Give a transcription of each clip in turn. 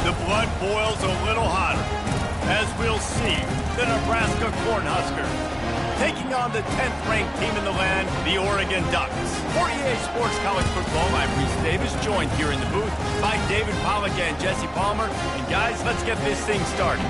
The blood boils a little hotter, as we'll see the Nebraska Cornhuskers taking on the 10th-ranked team in the land, the Oregon Ducks. For EA Sports College Football, I'm Reese Davis, joined here in the booth by David Pollack and Jesse Palmer. And guys, let's get this thing started.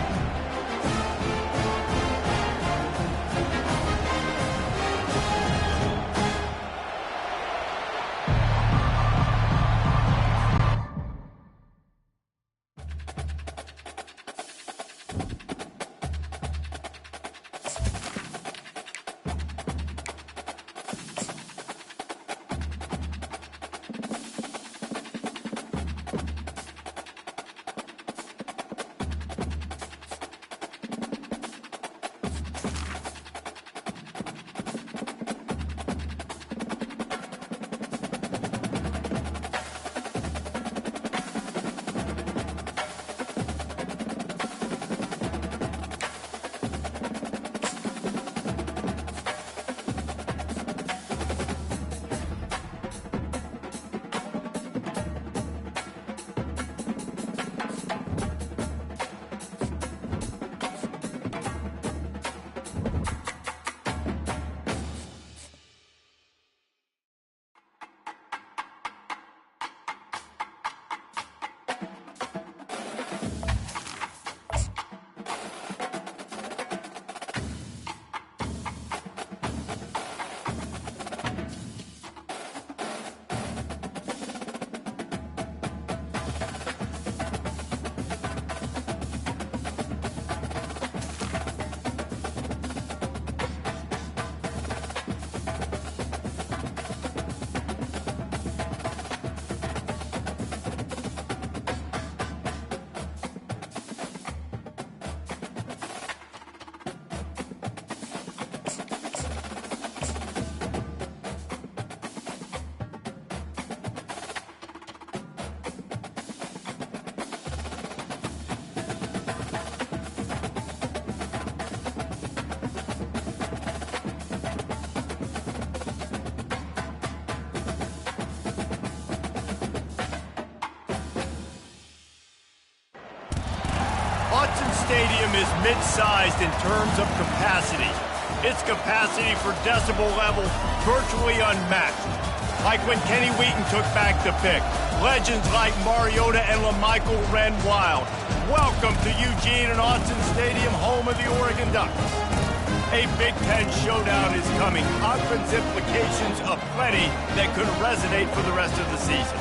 Stadium is mid-sized in terms of capacity. Its capacity for decibel level virtually unmatched. Like when Kenny Wheaton took back the pick. Legends like Mariota and LaMichael ran wild. Welcome to Eugene and Autzen Stadium, home of the Oregon Ducks. A Big Ten showdown is coming. Conference implications aplenty that could resonate for the rest of the season.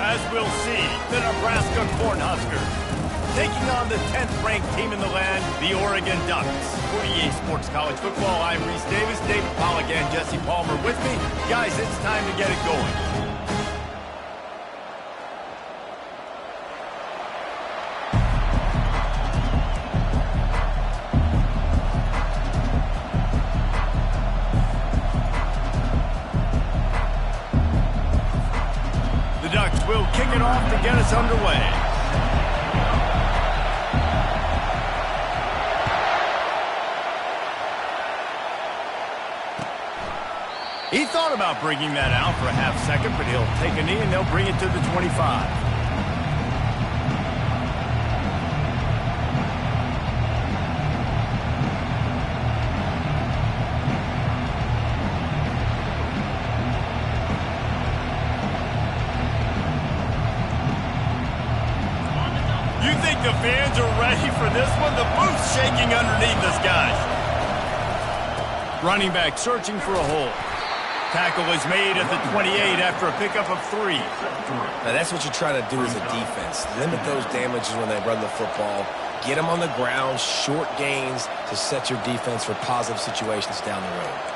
As we'll see, the Nebraska Cornhuskers taking on the 10th-ranked team in the land, the Oregon Ducks. For EA Sports College Football, I'm Reese Davis, David Pollack, and Jesse Palmer with me. Guys, it's time to get it going. The Ducks will kick it off to get us underway. He thought about bringing that out for a half second, but he'll take a knee and they'll bring it to the 25. You think the fans are ready for this one? The booth's shaking underneath us, guys. Running back searching for a hole. Tackle is made at the 28 after a pickup of 3. Now, that's what you try to do as a defense. Limit those damages when they run the football. Get them on the ground, short gains to set your defense for positive situations down the road.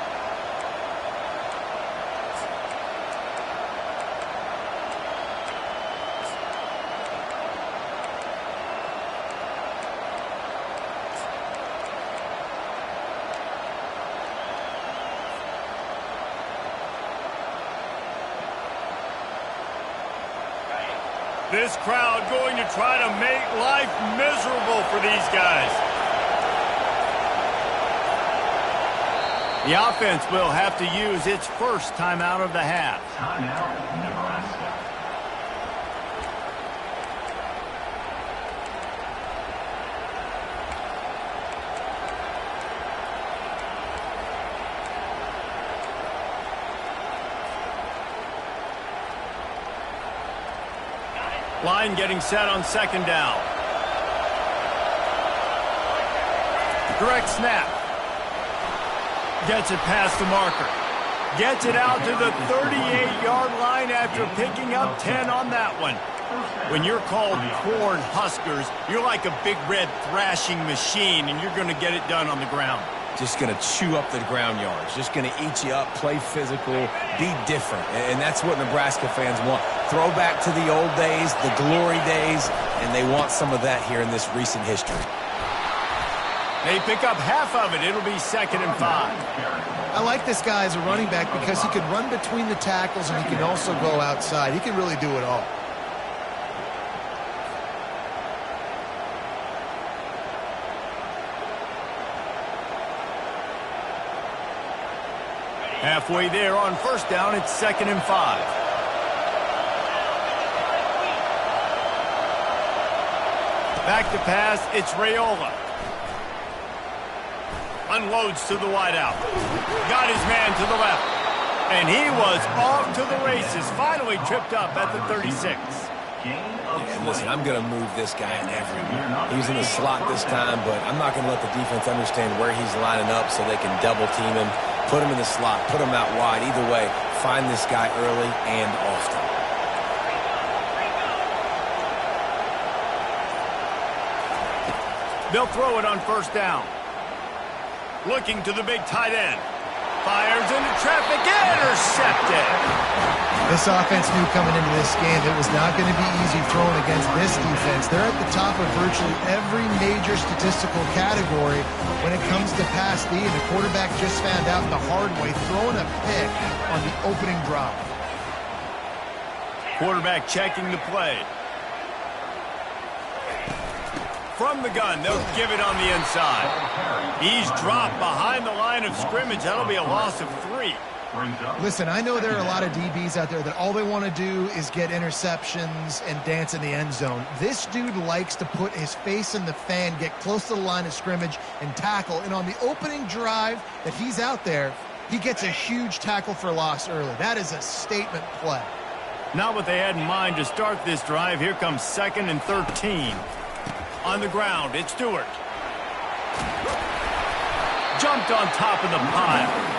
This crowd going to try to make life miserable for these guys. The offense will have to use its first timeout of the half. Timeout, Nebraska. Line getting set on second down. Direct snap. Gets it past the marker. Gets it out to the 38-yard line after picking up 10 on that one. When you're called corn huskers, you're like a big red thrashing machine, and you're going to get it done on the ground. Just going to chew up the ground yards. Just going to eat you up, play physical, be different. And that's what Nebraska fans want. Throw back to the old days, the glory days, and they want some of that here in this recent history. They pick up half of it. It'll be 2nd and 5. I like this guy as a running back because he can run between the tackles and he can also go outside. He can really do it all. Halfway there on first down, it's 2nd and 5. Back to pass, it's Raiola. Unloads to the wideout. Got his man to the left. And he was off to the races. Finally tripped up at the 36. And listen, I'm going to move this guy everywhere. He was in the slot this time, but I'm not going to let the defense understand where he's lining up so they can double team him, put him in the slot, put him out wide. Either way, find this guy early and often. They'll throw it on first down. Looking to the big tight end. Fires into traffic, intercepted. This offense knew coming into this game it was not going to be easy throwing against this defense. They're at the top of virtually every major statistical category when it comes to pass D, and the quarterback just found out the hard way, throwing a pick on the opening drive. Quarterback checking the play. From the gun, they'll give it on the inside. He's dropped behind the line of scrimmage. That'll be a loss of 3. Listen, I know there are a lot of DBs out there that all they want to do is get interceptions and dance in the end zone. This dude likes to put his face in the fan, get close to the line of scrimmage, and tackle. And on the opening drive that he's out there, he gets a huge tackle for loss early. That is a statement play. Not what they had in mind to start this drive. Here comes 2nd and 13. On the ground, it's Stewart. Jumped on top of the pile.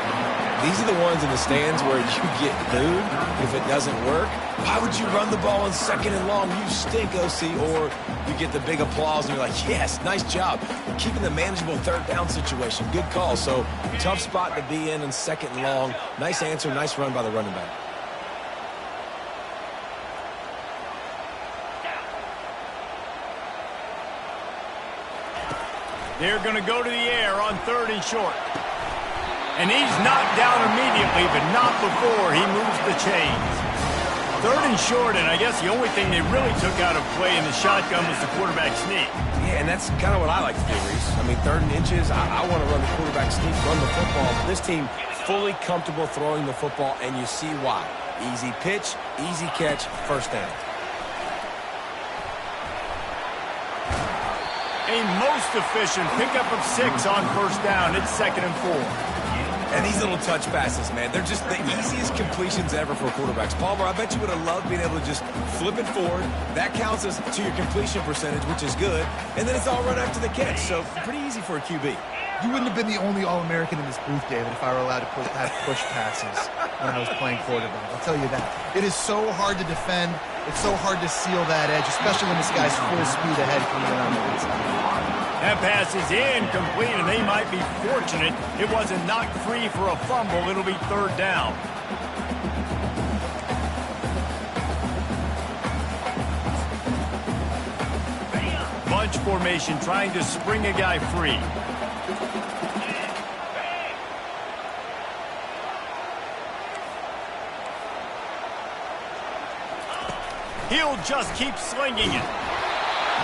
These are the ones in the stands where you get booed if it doesn't work. Why would you run the ball on 2nd and long? You stink, OC. Or you get the big applause and you're like, yes, nice job. You're keeping the manageable 3rd down situation. Good call. So tough spot to be in 2nd and long. Nice answer, nice run by the running back. They're going to go to the air on 3rd and short. And he's knocked down immediately, but not before he moves the chains. 3rd and short, and I guess the only thing they really took out of play in the shotgun was the quarterback sneak. Yeah, and that's kind of what I like to do, Reese. I mean, 3rd and inches, I want to run the quarterback sneak, run the football. But this team fully comfortable throwing the football, and you see why. Easy pitch, easy catch, first down. A most efficient pickup of 6 on first down. It's 2nd and 4. And these little touch passes, man, they're just the easiest completions ever for quarterbacks. Palmer, I bet you would have loved being able to just flip it forward. That counts as to your completion percentage, which is good. And then it's all run after the catch, so pretty easy for a QB. You wouldn't have been the only All-American in this booth, David, if I were allowed to have push passes when I was playing quarterback. I'll tell you that. It is so hard to defend. It's so hard to seal that edge, especially when this guy's full speed ahead coming in on the inside. That pass is incomplete, and they might be fortunate it wasn't knocked free for a fumble. It'll be 3rd down. Bunch formation trying to spring a guy free. He'll just keep slinging it.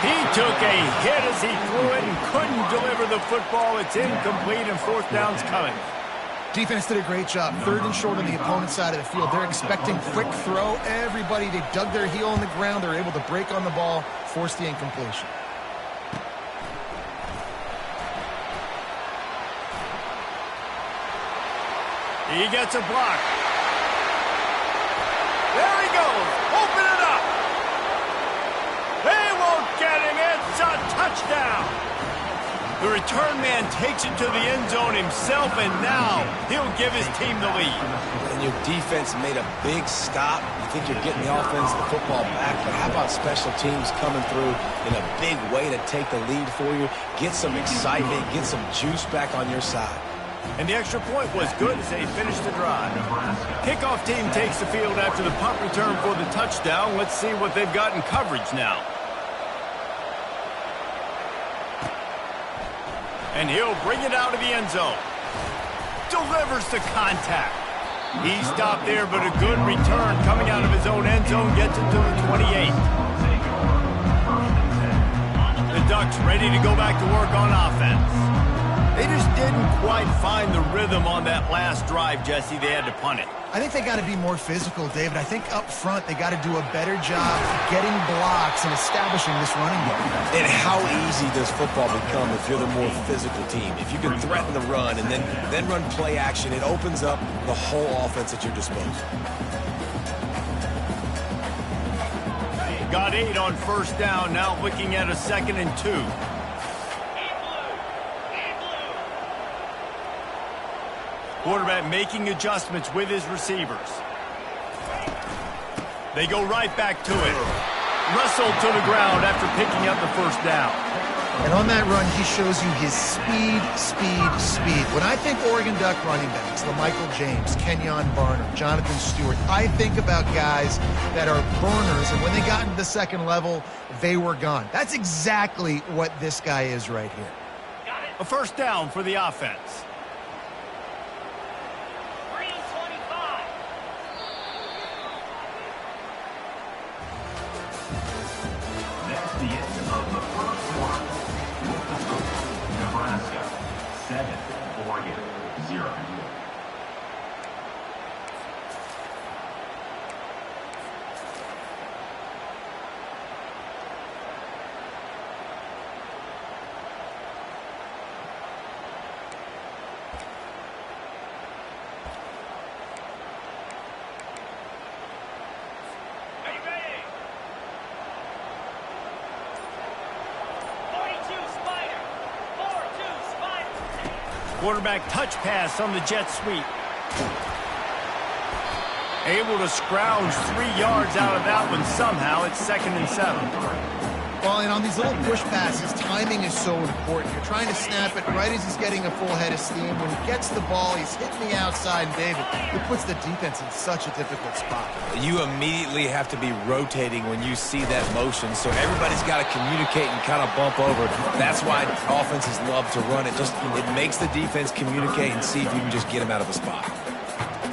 He took a hit as he threw it and couldn't deliver the football. It's incomplete, and 4th down's coming. Defense did a great job. 3rd and short on the opponent's side of the field. They're expecting quick throw. Everybody, they dug their heel on the ground. They're able to break on the ball, force the incompletion. He gets a block. There he goes. Open it up. It's a touchdown! The return man takes it to the end zone himself, and now he'll give his team the lead. And your defense made a big stop. You think you're getting the offense, the football back, but how about special teams coming through in a big way to take the lead for you? Get some excitement, get some juice back on your side. And the extra point was good as they finished the drive. Kickoff team takes the field after the punt return for the touchdown. Let's see what they've got in coverage now. And he'll bring it out of the end zone. Delivers the contact. He stopped there, but a good return coming out of his own end zone gets it to the 28. The Ducks ready to go back to work on offense. They just didn't quite find the rhythm on that last drive, Jesse. They had to punt it. I think they got to be more physical, David. I think up front they got to do a better job getting blocks and establishing this running game. And how easy does football become if you're the more physical team? If you can threaten the run and then run play action, it opens up the whole offense at your disposal. Got 8 on first down, now looking at a 2nd and 2. Quarterback making adjustments with his receivers. They go right back to it. Wrestled to the ground after picking up the first down. And on that run, he shows you his speed. When I think Oregon Duck running backs, LaMichael James, Kenyon Barner, Jonathan Stewart, I think about guys that are burners, and when they got into the second level, they were gone. That's exactly what this guy is right here. A first down for the offense. The end of the first quarter. Nebraska 7, Oregon 0. Quarterback touch pass on the jet sweep. Able to scrounge 3 yards out of that one somehow. It's 2nd and 7. Well, and on these little push passes, timing is so important. You're trying to snap it right as he's getting a full head of steam. When he gets the ball, he's hitting the outside, and David, it puts the defense in such a difficult spot. You immediately have to be rotating when you see that motion, so everybody's got to communicate and kind of bump over. That's why offenses love to run it. It makes the defense communicate and see if you can just get them out of a spot.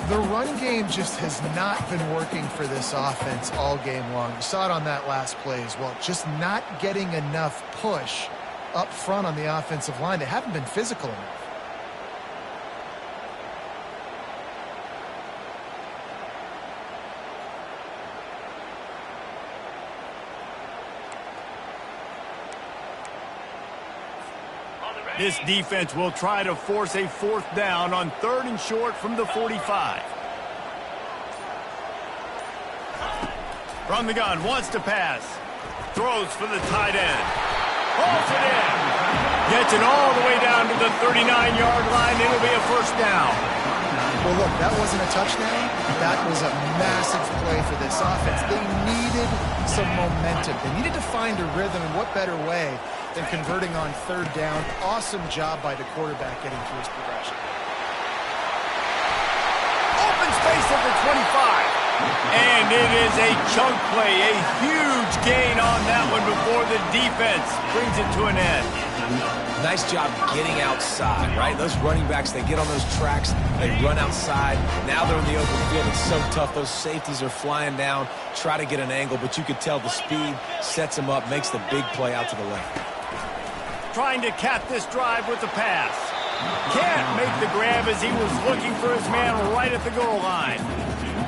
The run game just has not been working for this offense all game long. You saw it on that last play as well. Just not getting enough push up front on the offensive line. They haven't been physical enough. This defense will try to force a 4th down on 3rd and short from the 45. From the gun, wants to pass. Throws for the tight end. Hauls it in. Gets it all the way down to the 39-yard line. It'll be a first down. Well, look, that wasn't a touchdown. That was a massive play for this offense. They needed some momentum. They needed to find a rhythm, and what better way than converting on 3rd down. Awesome job by the quarterback getting through his progression. Open space at the 25. And it is a chunk play, a huge gain on that one before the defense brings it to an end. Nice job getting outside, right? Those running backs, they get on those tracks, they run outside. Now they're in the open field. It's so tough. Those safeties are flying down, try to get an angle, but you could tell the speed sets them up, makes the big play out to the left. Trying to cap this drive with the pass. Can't make the grab as he was looking for his man right at the goal line.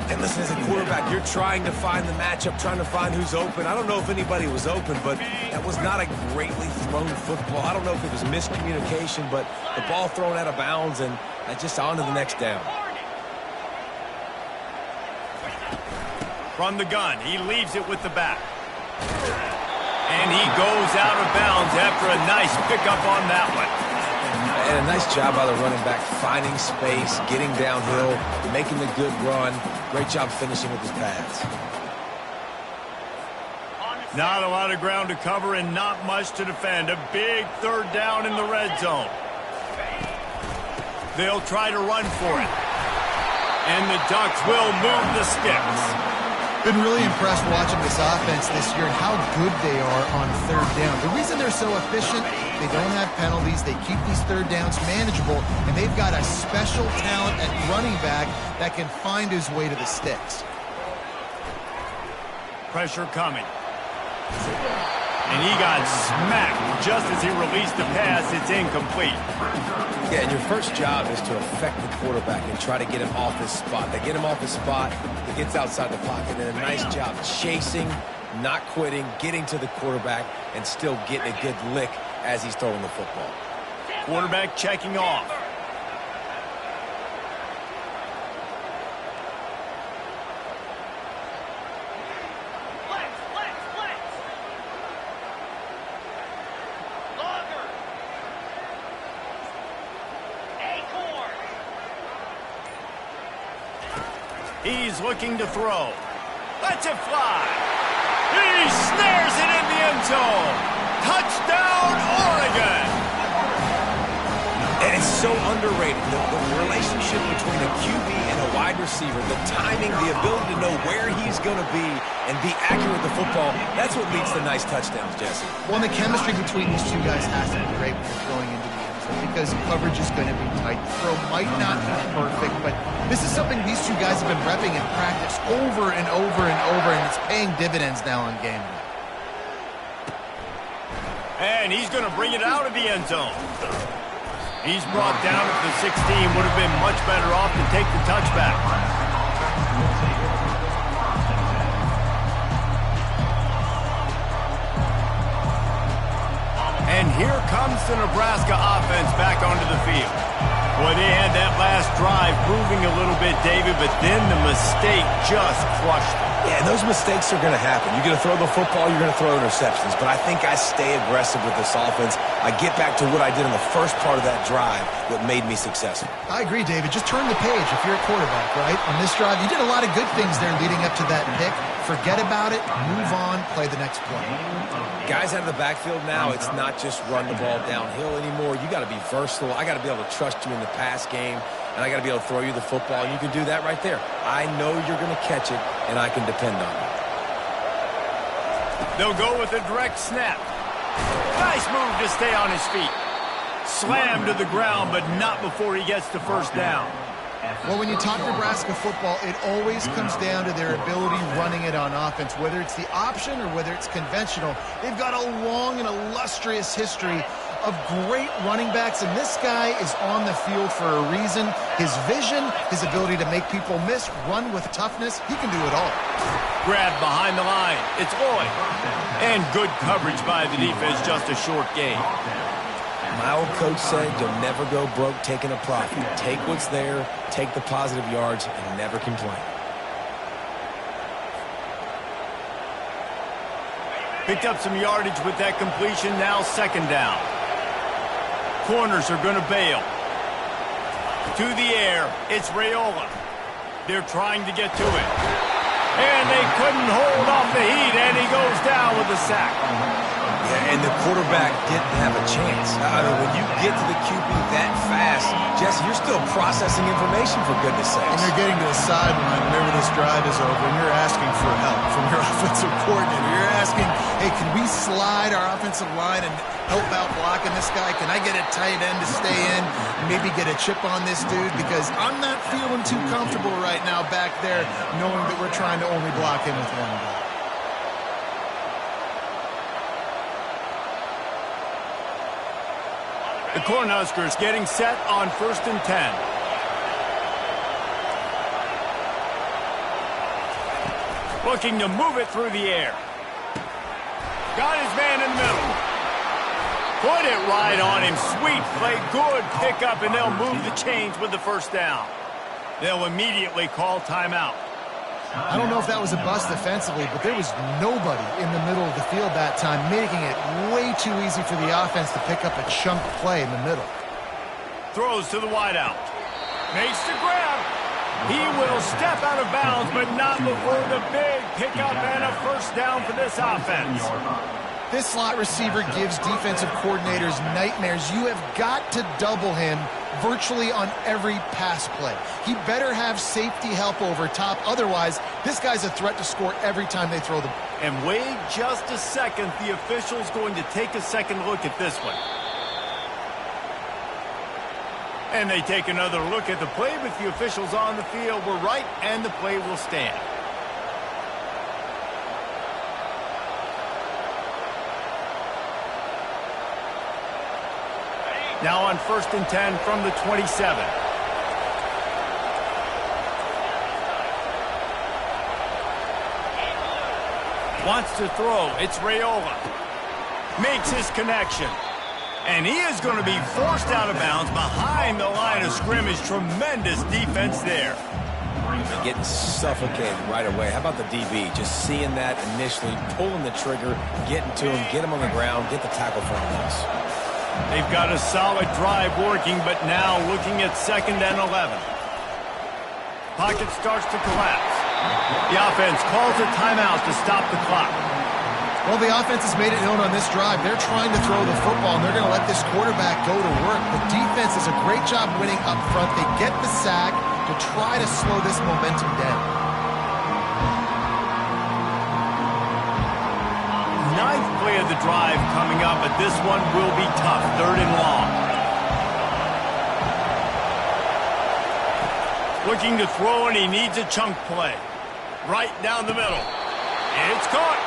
And listen, as a quarterback, you're trying to find the matchup, trying to find who's open. I don't know if anybody was open, but that was not a greatly thrown football. I don't know if it was miscommunication, but the ball thrown out of bounds and just on to the next down. From the gun, he leaves it with the back. And he goes He's out of bounds after a nice pickup on that one. And a nice job by the running back, finding space, getting downhill, making the good run. Great job finishing with his pads. Not a lot of ground to cover and not much to defend. A big third down in the red zone. They'll try to run for it. And the Ducks will move the sticks. Been really impressed watching this offense this year and how good they are on third down. The reason they're so efficient, they don't have penalties, they keep these third downs manageable, and they've got a special talent at running back that can find his way to the sticks. Pressure coming. And he got smacked just as he released the pass. It's incomplete. Yeah, and your first job is to affect the quarterback and try to get him off his spot. They get him off his spot, he gets outside the pocket, and a nice job chasing, not quitting, getting to the quarterback, and still getting a good lick as he's throwing the football. Quarterback checking off. He's looking to throw. Lets it fly. He snares it in the end zone. Touchdown, Oregon. And it's so underrated. The relationship between a QB and a wide receiver, the timing, the ability to know where he's going to be and be accurate with the football, that's what leads to nice touchdowns, Jesse. Well, and the chemistry between these two guys has to be great when you're throwing into the end zone because coverage is going to be tight. The throw might not be perfect, but this is something these two guys have been repping in practice over and over and over, and it's paying dividends now on game day. And he's going to bring it out of the end zone. He's brought down at the 16. Would have been much better off to take the touchback. And here comes the Nebraska offense back onto the field. Boy, they had that last drive moving a little bit, David, but then the mistake just crushed them. Yeah, and those mistakes are going to happen. You're going to throw the football, you're going to throw interceptions. But I think I stay aggressive with this offense. I get back to what I did in the first part of that drive that made me successful. I agree, David. Just turn the page if you're a quarterback, right? On this drive, you did a lot of good things there leading up to that pick. Forget about it, move on, play the next play. Guys out of the backfield now, it's not just run the ball downhill anymore. You got to be versatile. I got to be able to trust you in the pass game, and I got to be able to throw you the football, and you can do that right there. I know you're going to catch it, and I can depend on you. They'll go with a direct snap. Nice move to stay on his feet. Slammed to the ground, but not before he gets the first down. Well, when you talk Nebraska football, it always comes down to their ability running it on offense. Whether it's the option or whether it's conventional, they've got a long and illustrious history of great running backs, and this guy is on the field for a reason. His vision, his ability to make people miss, run with toughness, he can do it all. Grab behind the line. It's Lloyd. And good coverage by the defense, just a short gain. My old coach said you'll never go broke taking a profit. Take what's there, take the positive yards, and never complain. Picked up some yardage with that completion, now second down. Corners are going to bail. To the air, it's Raiola. They're trying to get to it. And they couldn't hold off the heat, and he goes down with a sack. Yeah, and the quarterback didn't have a chance. I mean, when you get to the QB that fast, Jesse, you're still processing information, for goodness sakes. And you're getting to the sideline whenever this drive is over, and you're asking for help from your offensive coordinator. You're asking, hey, can we slide our offensive line and help out blocking this guy? Can I get a tight end to stay in, maybe get a chip on this dude? Because I'm not feeling too comfortable right now back there knowing that we're trying to only block him with one guy. The Cornhuskers getting set on 1st and 10. Looking to move it through the air. Got his man in the middle. Put it right on him. Sweet play, good pickup, and they'll move the chains with the first down. They'll immediately call timeout. I don't know if that was a bust defensively, but there was nobody in the middle of the field that time, making it way too easy for the offense to pick up a chunk play in the middle. Throws to the wideout. Makes the grab. He will step out of bounds, but not before the big pickup and a first down for this offense. This slot receiver gives defensive coordinators nightmares. You have got to double him virtually on every pass play. He better have safety help over top. Otherwise, this guy's a threat to score every time they throw the ball. And wait just a second. The official's going to take a second look at this one. And they take another look at the play, but the officials on the field were right, and the play will stand. Now on 1st and 10 from the 27. Wants to throw. It's Raiola. Makes his connection. And he is going to be forced out of bounds behind the line of scrimmage. Tremendous defense there. Getting suffocated right away. How about the DB? Just seeing that initially, pulling the trigger, getting to him, get him on the ground, get the tackle for a loss. They've got a solid drive working, but now looking at 2nd and 11. Pocket starts to collapse. The offense calls a timeout to stop the clock. Well, the offense has made it known on this drive. They're trying to throw the football, and they're going to let this quarterback go to work. The defense does a great job winning up front. They get the sack to try to slow this momentum down. 9th play of the drive coming up, but this one will be tough. 3rd and long. Looking to throw, and he needs a chunk play. Right down the middle. It's caught.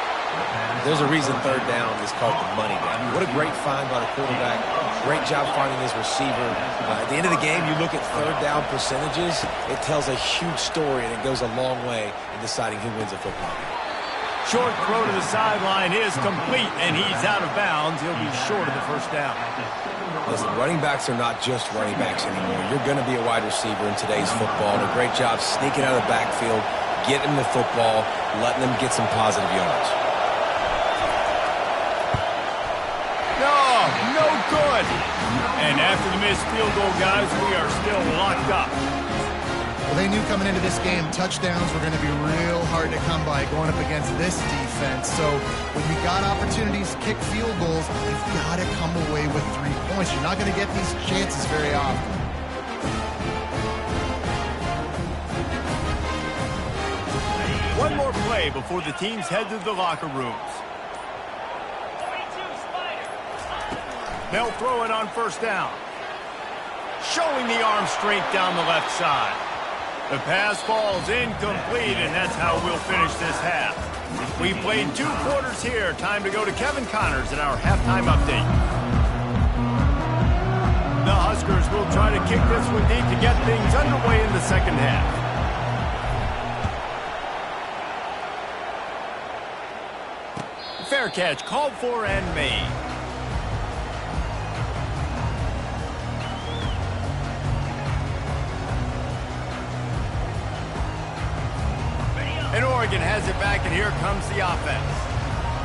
There's a reason 3rd down is called the money down. What a great find by the quarterback. Great job finding his receiver. At the end of the game, you look at 3rd down percentages. It tells a huge story, and it goes a long way in deciding who wins a football game. Short throw to the sideline is complete, and he's out of bounds. He'll be short of the first down. Listen, running backs are not just running backs anymore. You're going to be a wide receiver in today's football. And a great job sneaking out of the backfield, getting them the football, letting them get some positive yards. No good. And after the missed field goal, guys, we are still locked up. Well, they knew coming into this game touchdowns were going to be real hard to come by going up against this defense. So when you got opportunities to kick field goals, you've got to come away with 3 points. You're not going to get these chances very often. One more play before the teams head to the locker rooms. They'll throw it on 1st down. Showing the arm strength down the left side. The pass falls incomplete, and that's how we'll finish this half. We played 2 quarters here. Time to go to Kevin Connors in our halftime update. The Huskers will try to kick this one deep to get things underway in the 2nd half. Fair catch called for and made. And Oregon has it back, and here comes the offense.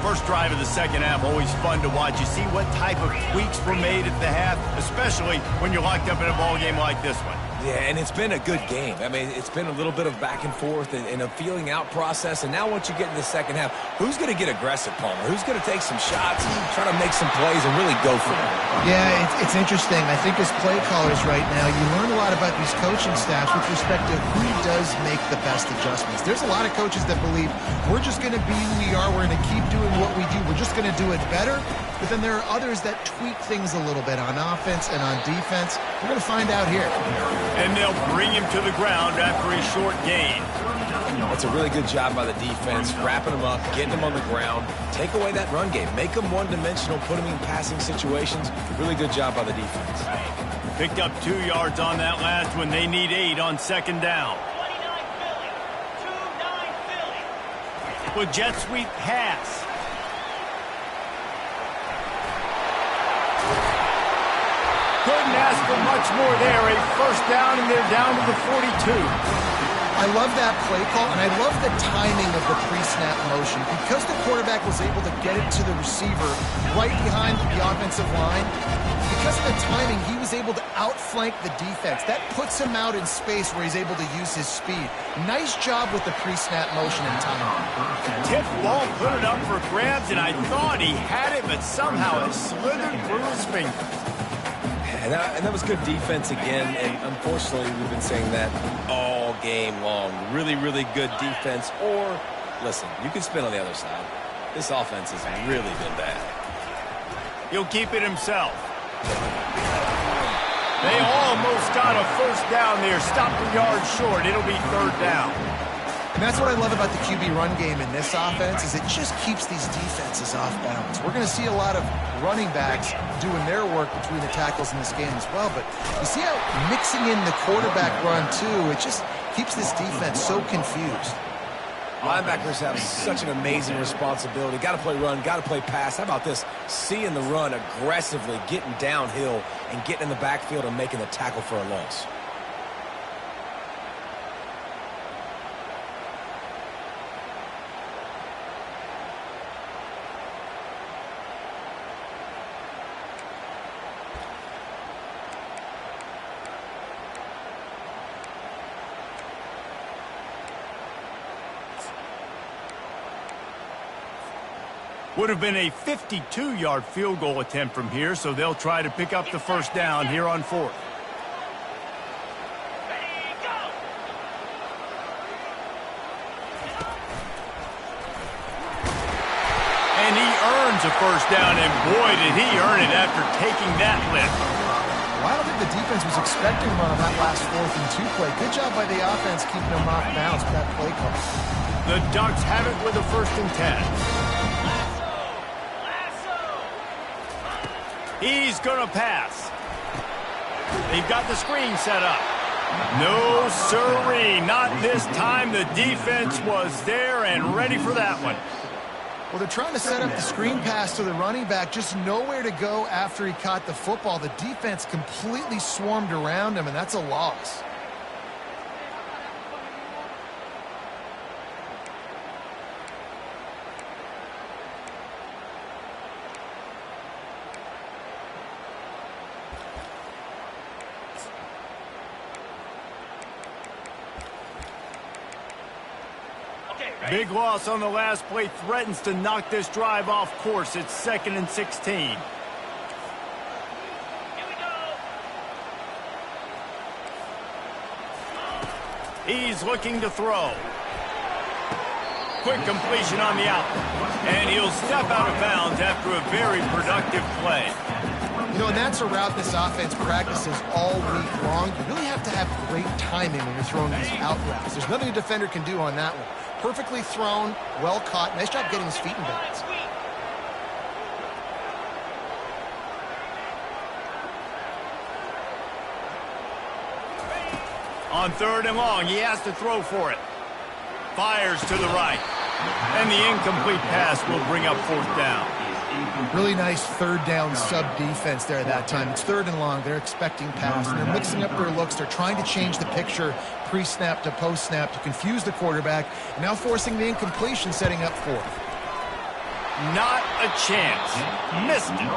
First drive of the 2nd half, always fun to watch. You see what type of tweaks were made at the half, especially when you're locked up in a ball game like this one. Yeah, and it's been a good game. I mean, it's been a little bit of back and forth and a feeling out process. And now once you get in the 2nd half, who's going to get aggressive, Palmer? Who's going to take some shots, try to make some plays, and really go for it? Yeah, it's interesting. I think as play callers right now, you learn a lot about these coaching staffs with respect to who does make the best adjustments. There's a lot of coaches that believe we're just going to be who we are. We're going to keep doing what we do. We're just going to do it better. But then there are others that tweak things a little bit on offense and on defense. We're going to find out here. And they'll bring him to the ground after a short gain. That's a really good job by the defense, wrapping them up, getting them on the ground. Take away that run game. Make them one-dimensional, put them in passing situations. Really good job by the defense. Picked up 2 yards on that last one. They need 8 on 2nd down. 29 Philly. With jet sweep pass. Couldn't ask for much more there. A first down, and they're down to the 42. I love that play call, and I love the timing of the pre-snap motion. Because the quarterback was able to get it to the receiver right behind the offensive line, because of the timing, he was able to outflank the defense. That puts him out in space where he's able to use his speed. Nice job with the pre-snap motion and timing. Tip ball, put it up for grabs, and I thought he had it, but somehow it slithered through his fingers. And that was good defense again, and unfortunately, we've been saying that all game long. Really, really good defense, or, listen, you can spin on the other side. This offense has really been bad. He'll keep it himself. They almost got a first down there, stopped a yard short. It'll be third down. And that's what I love about the QB run game in this offense, is it just keeps these defenses off balance. We're going to see a lot of running backs doing their work between the tackles in this game as well, but you see how mixing in the quarterback run too, it just keeps this defense so confused. Linebackers have such an amazing responsibility. Got to play run, got to play pass. How about this? Seeing the run aggressively, getting downhill, and getting in the backfield and making the tackle for a loss. Would have been a 52-yard field goal attempt from here, so they'll try to pick up the first down here on fourth. And he earns a first down, and boy, did he earn it after taking that lift. Well, I don't think the defense was expecting him on that last 4th and 2 play. Good job by the offense keeping him off bounds with that play call. The Ducks have it with a 1st and 10. He's going to pass. They've got the screen set up. No, sirree, not this time. The defense was there and ready for that one. Well, they're trying to set up the screen pass to the running back, just nowhere to go after he caught the football. The defense completely swarmed around him, and that's a loss. Big loss on the last play, threatens to knock this drive off course. It's 2nd and 16. Here we go. He's looking to throw. Quick completion on the out. And he'll step out of bounds after a very productive play. You know, and that's a route this offense practices all week long. You really have to have great timing when you're throwing these out routes. There's nothing a defender can do on that one. Perfectly thrown, well caught. Nice job getting his feet in bounds. On 3rd and long, he has to throw for it. Fires to the right. And the incomplete pass will bring up 4th down. Really nice 3rd down sub-defense there that time. It's 3rd and long. They're expecting pass, and they're mixing up their looks. They're trying to change the picture pre-snap to post-snap to confuse the quarterback, and now forcing the incompletion, setting up 4th. Not a chance. Missed it.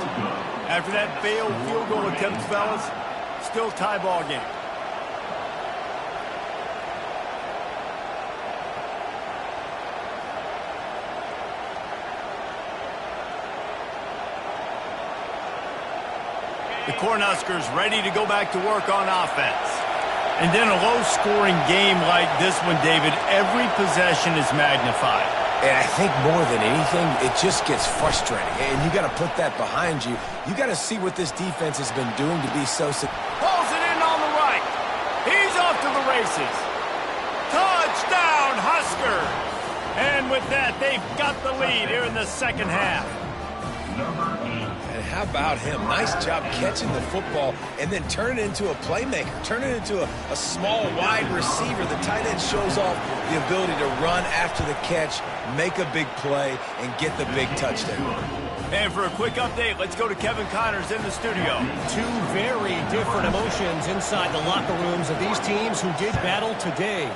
After that failed field goal attempt, fellas, still tie ball game. The Cornhuskers ready to go back to work on offense. And then a low-scoring game like this one, David, every possession is magnified. And I think more than anything, it just gets frustrating. And you got to put that behind you. You got to see what this defense has been doing to be so successful. Pulls it in on the right. He's off to the races. Touchdown, Huskers! And with that, they've got the lead here in the 2nd half. And how about him? Nice job catching the football and then turn it into a playmaker. Turn it into a small, wide receiver. The tight end shows off the ability to run after the catch, make a big play, and get the big touchdown. And for a quick update, let's go to Kevin Connors in the studio. Two very different emotions inside the locker rooms of these teams who did battle today.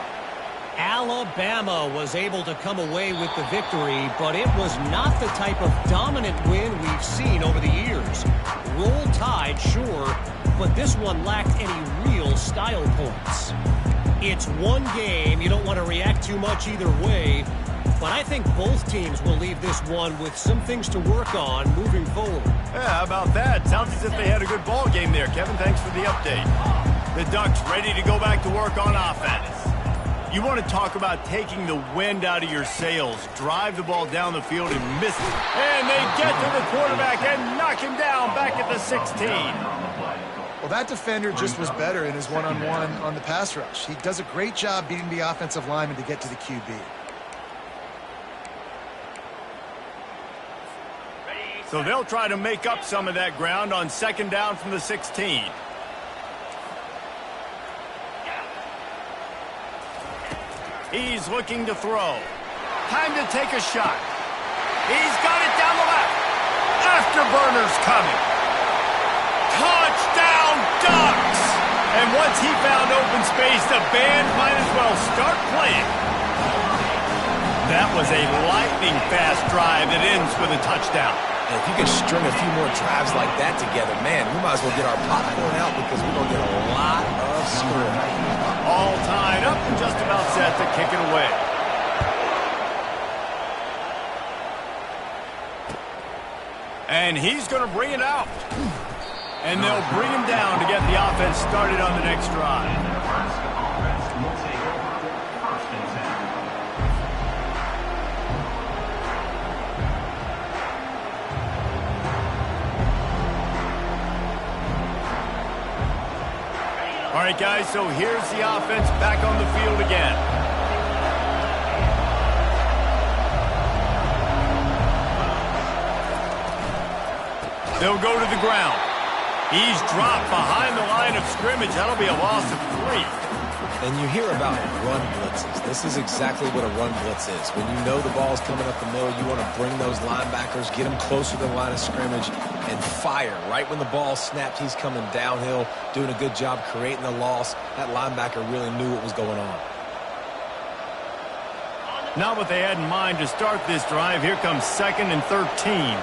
Alabama was able to come away with the victory, but it was not the type of dominant win we've seen over the years. Roll Tide, sure, but this one lacked any real style points. It's one game. You don't want to react too much either way, but I think both teams will leave this one with some things to work on moving forward. Yeah, how about that? Sounds as if they had a good ball game there. Kevin, thanks for the update. The Ducks ready to go back to work on offense. You want to talk about taking the wind out of your sails. Drive the ball down the field and miss it. And they get to the quarterback and knock him down back at the 16. Well, that defender just was better in his one-on-one on the pass rush. He does a great job beating the offensive lineman to get to the QB. So they'll try to make up some of that ground on second down from the 16. He's looking to throw. Time to take a shot. He's got it down the left. Afterburner's coming. Touchdown, Ducks! And once he found open space, the band might as well start playing. That was a lightning-fast drive that ends with a touchdown. And if you can string a few more drives like that together, man, we might as well get our popcorn out because we're going to get a lot of score. All tied up and just about set to kick it away. And he's going to bring it out. And they'll bring him down to get the offense started on the next drive. All right, guys, so here's the offense back on the field again. They'll go to the ground. He's dropped behind the line of scrimmage. That'll be a loss of 3. And you hear about run blitzes. This is exactly what a run blitz is. When you know the ball's coming up the middle, you want to bring those linebackers, get them closer to the line of scrimmage, and fire. Right when the ball snapped, he's coming downhill, doing a good job creating the loss. That linebacker really knew what was going on. Not what they had in mind to start this drive. Here comes 2nd and 13.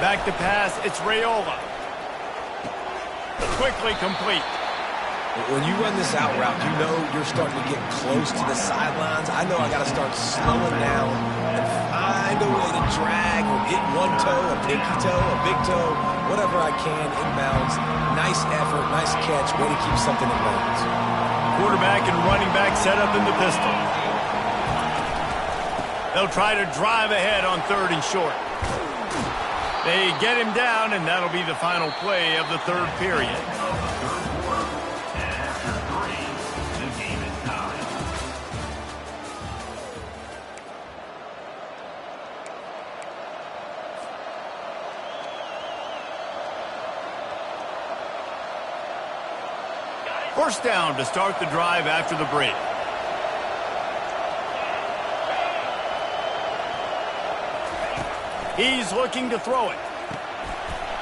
Back to pass, it's Raiola. Quickly complete. When you run this out route, you know you're starting to get close to the sidelines. I know I got to start slowing down and find a way to drag or get one toe, a pinky toe, a big toe, whatever I can inbounds. Nice effort, nice catch, way to keep something in bounds. Quarterback and running back set up in the pistol. They'll try to drive ahead on 3rd and short. They get him down, and that'll be the final play of the 3rd period. First down to start the drive after the break. He's looking to throw it.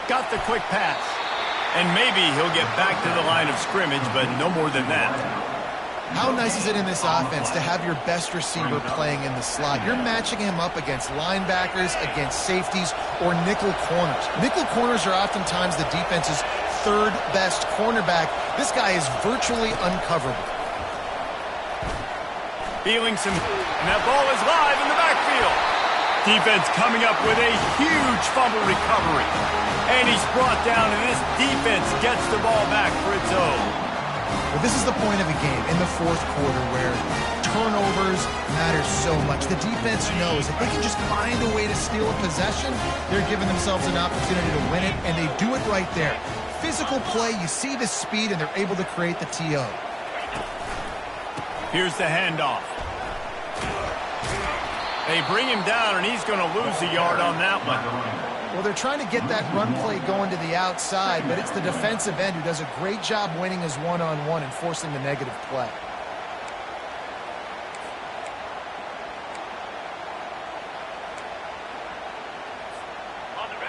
Got the quick pass. And maybe he'll get back to the line of scrimmage, but no more than that. How nice is it in this offense to have your best receiver playing in the slot? You're matching him up against linebackers, against safeties, or nickel corners. Nickel corners are oftentimes the defense's 3rd best cornerback. This guy is virtually uncoverable. Feeling some, and that ball is live in the backfield. Defense coming up with a huge fumble recovery. And he's brought down, and this defense gets the ball back for its own. Well, this is the point of a game in the 4th quarter where turnovers matter so much. The defense knows if they can just find a way to steal a possession, they're giving themselves an opportunity to win it, and they do it right there. Physical play, you see the speed, and they're able to create the TO. Here's the handoff. They bring him down, and he's going to lose a yard on that one. Well, they're trying to get that run play going to the outside, but it's the defensive end who does a great job winning his one-on-one and forcing the negative play.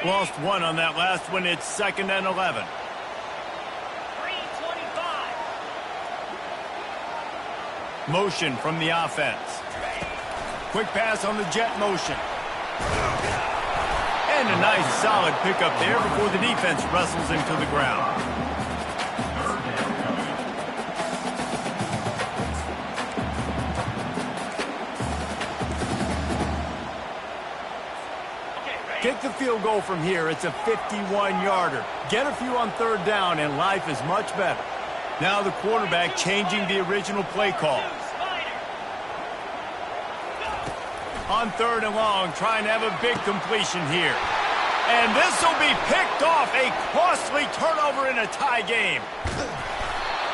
Lost 1 on that last one. It's 2nd and 11. Motion from the offense. Quick pass on the jet motion. And a nice solid pickup there before the defense wrestles him to the ground. Kick the field goal from here. It's a 51-yarder. Get a few on third down, and life is much better. Now the quarterback changing the original play call. On third and long, trying to have a big completion here. And this will be picked off. A costly turnover in a tie game.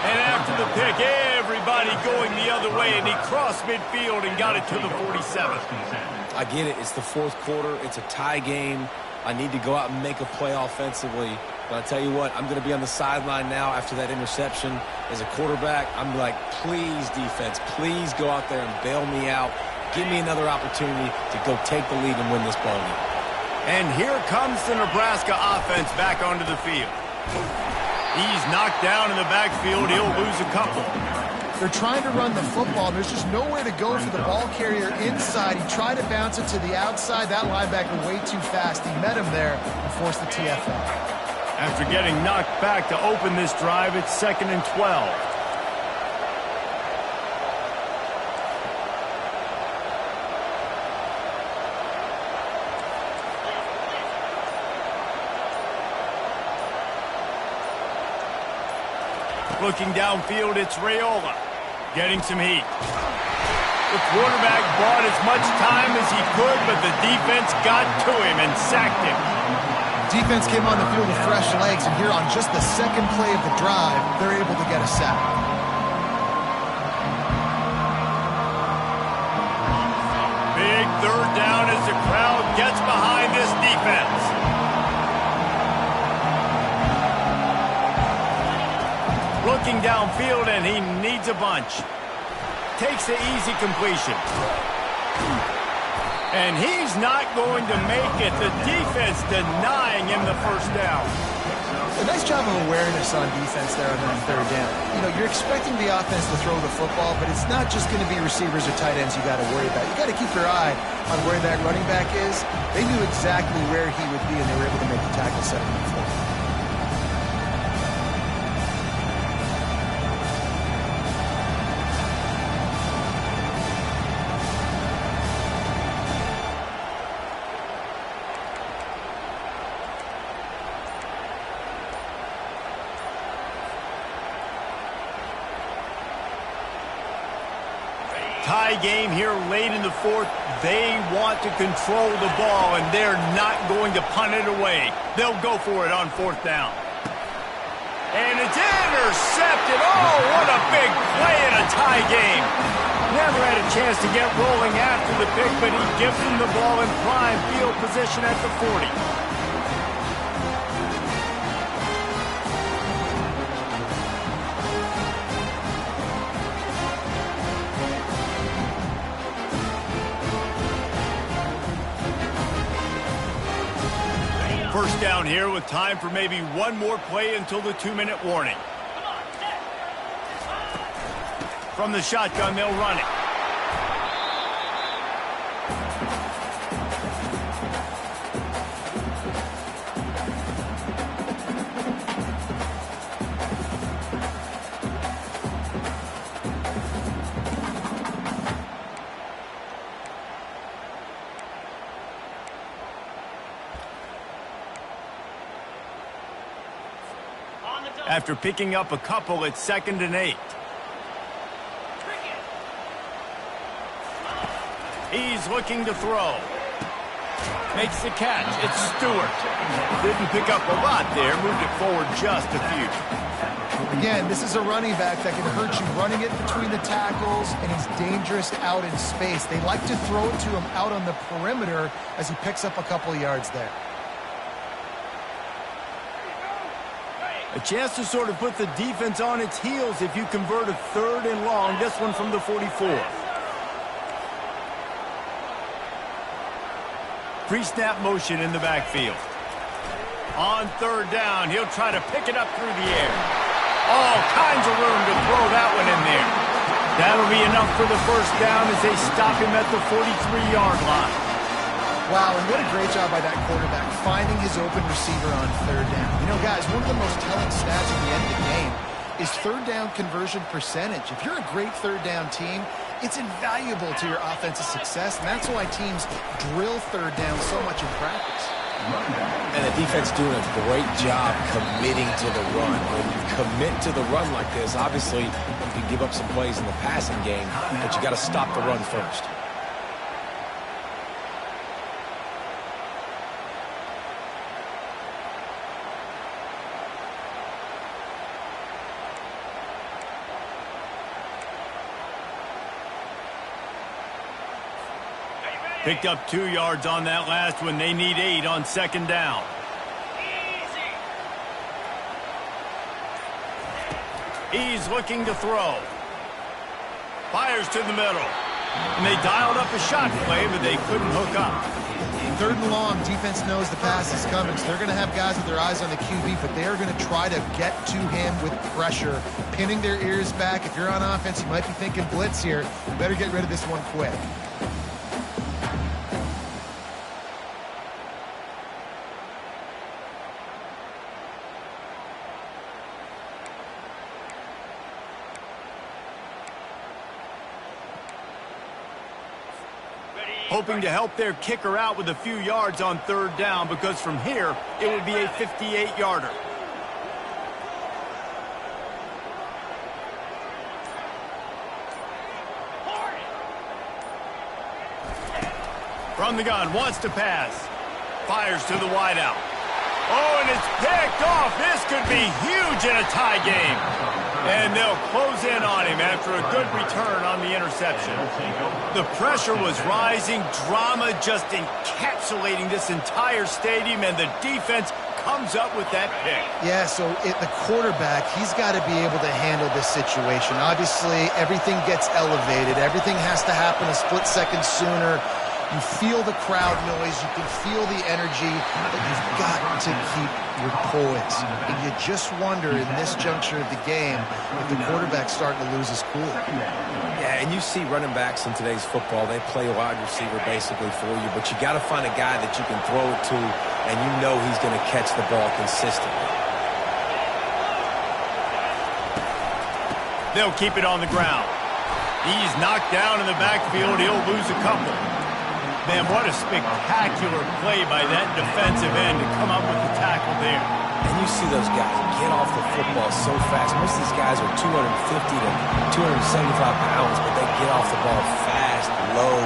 And after the pick, everybody going the other way, and he crossed midfield and got it to the 47. I get it. It's the fourth quarter. It's a tie game. I need to go out and make a play offensively. But I tell you what, I'm going to be on the sideline now after that interception. As a quarterback, I'm like, please, defense, please go out there and bail me out. Give me another opportunity to go take the lead and win this ball game. And here comes the Nebraska offense back onto the field. He's knocked down in the backfield. He'll lose a couple. They're trying to run the football. There's just nowhere to go for the ball carrier inside. He tried to bounce it to the outside. That linebacker way too fast. He met him there and forced the TFL. After getting knocked back to open this drive, it's 2nd and 12. Looking downfield, it's Raiola. Getting some heat. The quarterback bought as much time as he could, but the defense got to him and sacked him. Defense came on the field with fresh legs, and here on just the second play of the drive, they're able to get a sack. Big third down as the crowd gets behind this defense. Looking downfield, and he needs a bunch. Takes the easy completion. And he's not going to make it. The defense denying him the first down. A nice job of awareness on defense there on that third down. You know, you're expecting the offense to throw the football, but it's not just going to be receivers or tight ends you got to worry about. You got to keep your eye on where that running back is. They knew exactly where he would be, and they were able to make the tackle 7 and 4. Tie game here late in the fourth. They want to control the ball, and they're not going to punt it away. They'll go for it on 4th down. And it's intercepted. Oh, what a big play in a tie game. Never had a chance to get rolling after the pick, but he gives them the ball in prime field position at the 40. First down here with time for maybe one more play until the 2-minute warning. From the shotgun, they'll run it. After picking up a couple, it's 2nd and 8. He's looking to throw. Makes the catch. It's Stewart. Didn't pick up a lot there. Moved it forward just a few. Again, this is a running back that can hurt you running it between the tackles, and he's dangerous out in space. They like to throw it to him out on the perimeter as he picks up a couple of yards there. A chance to sort of put the defense on its heels if you convert a 3rd and long. This one from the 44. Pre-snap motion in the backfield. On 3rd down, he'll try to pick it up through the air. All kinds of room to throw that one in there. That'll be enough for the first down as they stop him at the 43-yard line. Wow, and what a great job by that quarterback finding his open receiver on third down. You know, guys, one of the most telling stats at the end of the game is third down conversion percentage. If you're a great third down team, it's invaluable to your offensive success, and that's why teams drill third down so much in practice. And the defense doing a great job committing to the run. When you commit to the run like this, obviously you can give up some plays in the passing game, but you got to stop the run first. Picked up 2 yards on that last one. They need 8 on second down. He's looking to throw. Fires to the middle. And they dialed up a shot play, but they couldn't hook up. Third and long, defense knows the pass is coming, so they're going to have guys with their eyes on the QB, but they are going to try to get to him with pressure, pinning their ears back. If you're on offense, you might be thinking blitz here. You better get rid of this one quick. Hoping to help their kicker out with a few yards on third down, because from here, it would be a 58-yarder. From the gun, wants to pass. Fires to the wideout. Oh, and it's picked off. This could be huge in a tie game. And they'll close in on him after a good return on the interception. The pressure was rising, drama just encapsulating this entire stadium, and the defense comes up with that pick. Yeah, so the quarterback, he's got to be able to handle this situation. Obviously, everything gets elevated. Everything has to happen a split second sooner. You feel the crowd noise, you can feel the energy, but you've got to keep your poise. And you just wonder in this juncture of the game if the quarterback's starting to lose his cool. Yeah, and you see running backs in today's football, they play a wide receiver basically for you, but you got to find a guy that you can throw it to, and you know he's going to catch the ball consistently. They'll keep it on the ground. He's knocked down in the backfield. He'll lose a couple. Man, what a spectacular play by that defensive end to come up with the tackle there. And you see those guys get off the football so fast. Most of these guys are 250 to 275 pounds, but they get off the ball fast, low.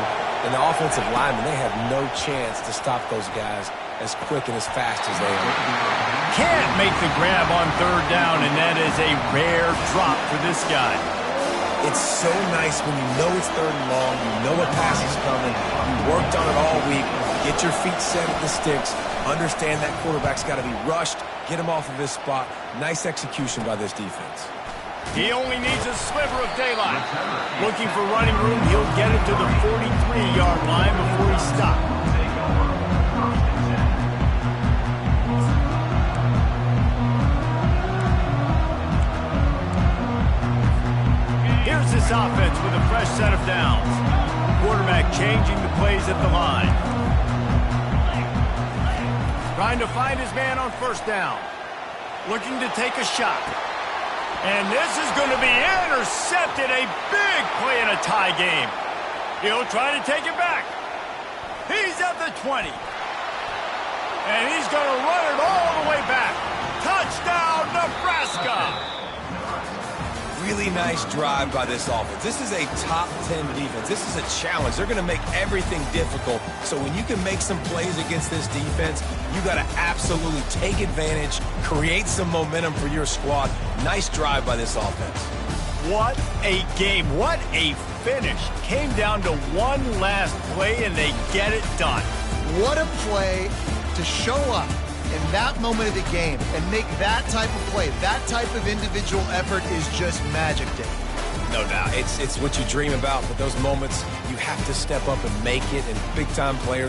And the offensive linemen, they have no chance to stop those guys as quick and as fast as they are. Can't make the grab on third down, and that is a rare drop for this guy. It's so nice when you know it's third and long, you know a pass is coming, you worked on it all week, get your feet set at the sticks, understand that quarterback's got to be rushed, get him off of his spot. Nice execution by this defense. He only needs a sliver of daylight. Looking for running room, he'll get it to the 43-yard line before he stops. Here's this offense with a fresh set of downs. Quarterback changing the plays at the line. Trying to find his man on first down. Looking to take a shot. And this is going to be intercepted. A big play in a tie game. He'll try to take it back. He's at the 20. And he's going to run it all the way back. Touchdown, Nebraska! Really nice drive by this offense. This is a top 10 defense. This is a challenge. They're going to make everything difficult. So when you can make some plays against this defense, you got to absolutely take advantage, create some momentum for your squad. Nice drive by this offense. What a game. What a finish. Came down to one last play, and they get it done. What a play to show up in that moment of the game and make that type of play, that type of individual effort is just magic, Dave. No doubt. It's what you dream about, but those moments, you have to step up and make it, and big-time players